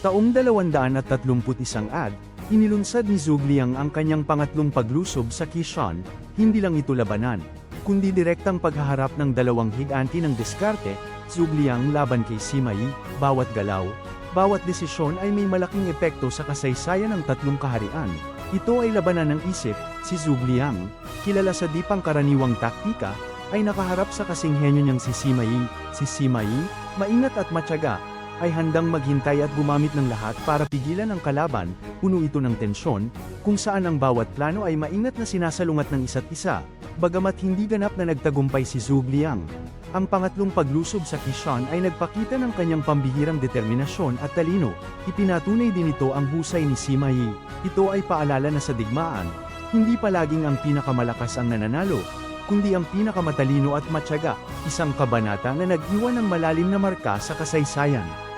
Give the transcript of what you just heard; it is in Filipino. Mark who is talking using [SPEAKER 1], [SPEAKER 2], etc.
[SPEAKER 1] Taong 231 AD, inilunsad ni Zhuge Liang ang kanyang pangatlong paglusob sa Qishan. Hindi lang ito labanan, kundi direktang paghaharap ng dalawang higanti ng diskarte, Zhuge Liang laban kay Sima Yi. Bawat galaw, bawat desisyon ay may malaking epekto sa kasaysayan ng tatlong kaharian. Ito ay labanan ng isip. Si Zhuge Liang, kilala sa di pangkaraniwang taktika, ay nakaharap sa kasinghenyo niyang si Sima Yi. Si Sima Yi, maingat at matyaga, ay handang maghintay at gumamit ng lahat para pigilan ang kalaban. Puno ito ng tensyon, kung saan ang bawat plano ay maingat na sinasalungat ng isa't isa, bagamat hindi ganap na nagtagumpay si Zhuge Liang. Ang pangatlong paglusob sa Qishan ay nagpakita ng kanyang pambihirang determinasyon at talino. Ipinatunay din ito ang husay ni Sima Yi. Ito ay paalala na sa digmaan, hindi palaging ang pinakamalakas ang nananalo, kundi ang pinakamatalino at matyaga, isang kabanata na nag-iwan ng malalim na marka sa kasaysayan.